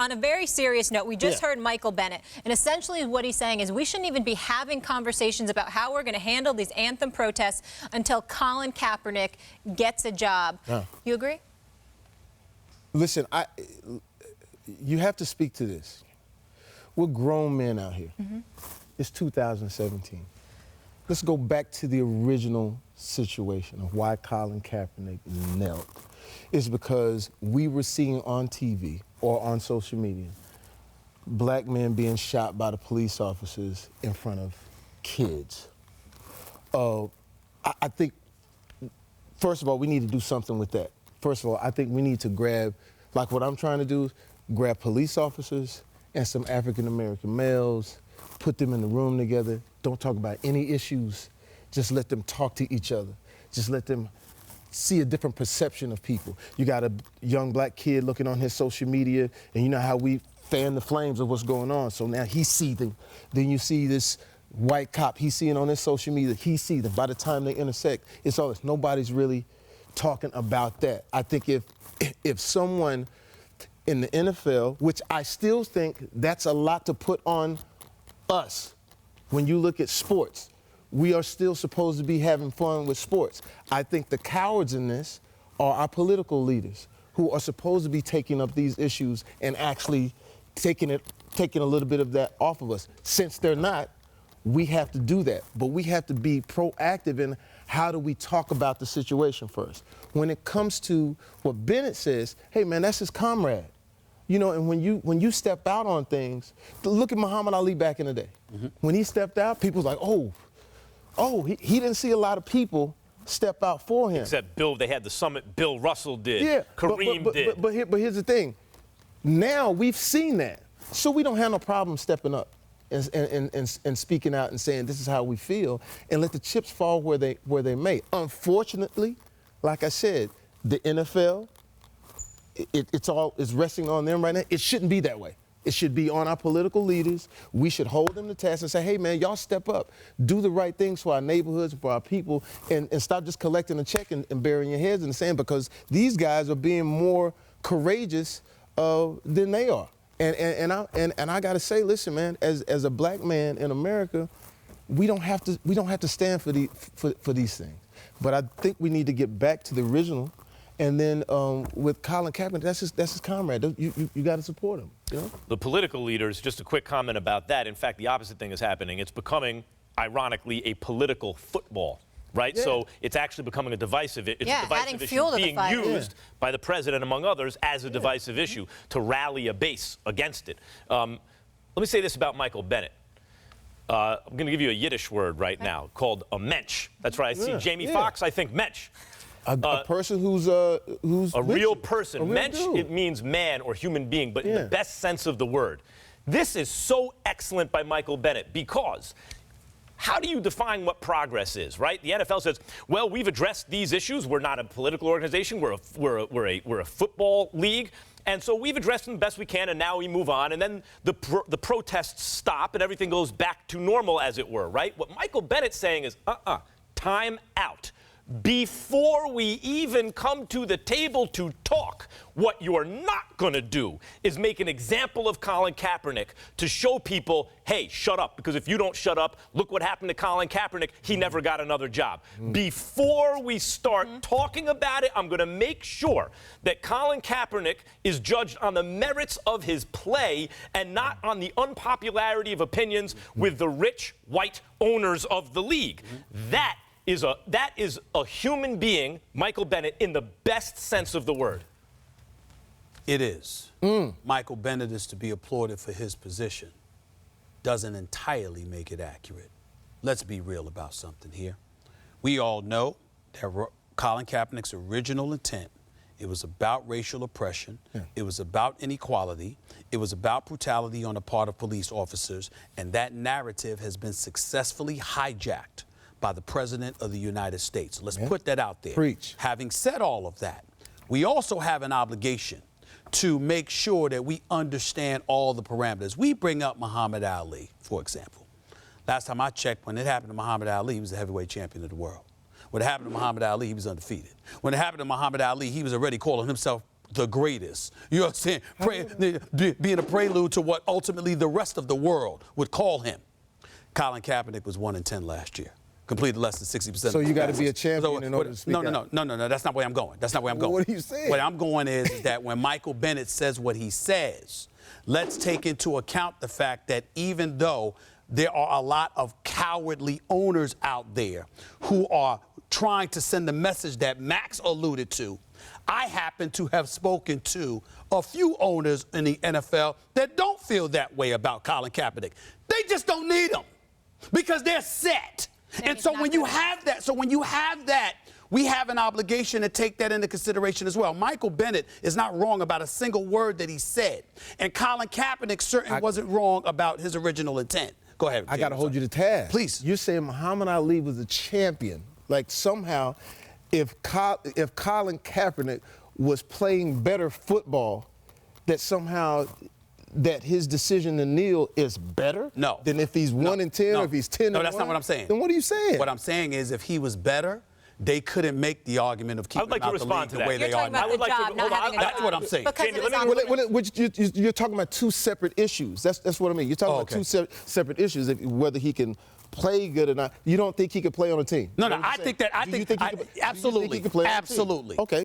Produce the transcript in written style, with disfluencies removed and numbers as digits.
on a very serious note, we just heard Michael Bennett, and essentially what he's saying is we shouldn't even be having conversations about how we're going to handle these anthem protests until Colin Kaepernick gets a job. You agree? Listen, you have to speak to this. We're grown men out here. It's 2017. Let's go back to the original situation of why Colin Kaepernick knelt. It's because we were seeing on TV or on social media black men being shot by the police officers in front of kids. I think, first of all, we need to do something with that. First of all, I think we need to grab, like what I'm trying to do, grab police officers and some African-American males, put them in the room together, don't talk about any issues, just let them talk to each other. Just let them see a different perception of people. You got a young black kid looking on his social media, and you know how we fan the flames of what's going on. So now he's seething. Then you see this white cop, he's seeing on his social media, he's seething. By the time they intersect, it's all this. Nobody's really talking about that. I think if someone in the NFL, which I still think that's a lot to put on us, when you look at sports, we are still supposed to be having fun with sports. I think the cowards in this are our political leaders who are supposed to be taking up these issues and actually taking a little bit of that off of us. Since they're not, we have to do that. But we have to be proactive in how do we talk about the situation first. When it comes to what Bennett says, hey man, that's his comrade. You know, and when you step out on things, look at Muhammad Ali back in the day. When he stepped out, people was like, he didn't see a lot of people step out for him. Except they had the summit, Bill Russell did, yeah, Kareem did. But here's the thing. Now we've seen that, so we don't have no problem stepping up and speaking out and saying this is how we feel, and let the chips fall where they may. Unfortunately, like I said, the NFL, it's resting on them right now. It shouldn't be that way. It should be on our political leaders. We should hold them to task and say, hey, man, y'all step up. Do the right things for our neighborhoods, for our people, and stop just collecting a check and burying your heads in the sand, because these guys are being more courageous than they are. And I got to say, listen, man, as a black man in America, we don't have to stand for these things. But I think we need to get back to the original. And then with Colin Kaepernick, that's his comrade. You got to support him. You know? The political leaders, just a quick comment about that. In fact, the opposite thing is happening. It's becoming, ironically, a political football, right? Yeah. So it's actually becoming a divisive issue. It's a divisive issue being used by the president, among others, as a divisive issue to rally a base against it. Let me say this about Michael Bennett. I'm going to give you a Yiddish word right now called a mensch. That's right. I see Jamie Foxx, I think mensch. A person who's a real person. A real Mensch, dude. it means man or human being, but in the best sense of the word. This is so excellent by Michael Bennett, because how do you define what progress is, right? The NFL says, well, we've addressed these issues. We're not a political organization. We're a football league. And so we've addressed them the best we can, and now we move on. And then the protests stop, and everything goes back to normal, as it were, right? What Michael Bennett's saying is, time out. Before we even come to the table to talk, what you're not going to do is make an example of Colin Kaepernick to show people, hey, shut up. Because if you don't shut up, look what happened to Colin Kaepernick. He never got another job. Before we start talking about it, I'm going to make sure that Colin Kaepernick is judged on the merits of his play and not on the unpopularity of opinions with the rich white owners of the league. That is a human being, Michael Bennett, in the best sense of the word. It is. Michael Bennett is to be applauded for his position. Doesn't entirely make it accurate. Let's be real about something here. We all know that Colin Kaepernick's original intent, it was about racial oppression. It was about inequality. It was about brutality on the part of police officers. And that narrative has been successfully hijacked by the President of the United States. Let's put that out there. Preach. Having said all of that, we also have an obligation to make sure that we understand all the parameters. We bring up Muhammad Ali, for example. Last time I checked, when it happened to Muhammad Ali, he was the heavyweight champion of the world. When it happened to Muhammad Ali, he was undefeated. When it happened to Muhammad Ali, he was already calling himself the greatest. You know what I'm saying? Being a prelude to what ultimately the rest of the world would call him. Colin Kaepernick was 1-10 last year. Completed less than 60%. So you got to be a champion in order to speak out. No. That's not where I'm going. That's not where I'm going. What are you saying? What I'm going is that when Michael Bennett says what he says, let's take into account the fact that even though there are a lot of cowardly owners out there who are trying to send the message that Max alluded to, I happen to have spoken to a few owners in the NFL that don't feel that way about Colin Kaepernick. They just don't need him because they're set. And so when you have that, we have an obligation to take that into consideration as well. Michael Bennett is not wrong about a single word that he said. And Colin Kaepernick certainly wasn't wrong about his original intent. Go ahead. I got to hold you to task. Please. You're saying Muhammad Ali was a champion. Like somehow, if Colin Kaepernick was playing better football, that somehow that his decision to kneel is better than if he's 1-10 or if he's 10-1? No, that's not what I'm saying. Then what are you saying? What I'm saying is if he was better, they couldn't make the argument of keeping him out the league the way they are now. That's what I'm saying. You're talking about two separate issues. That's what I mean. You're talking about two separate issues, whether he can play good or not. You don't think he could play on a team? No, I think that. Absolutely. Okay.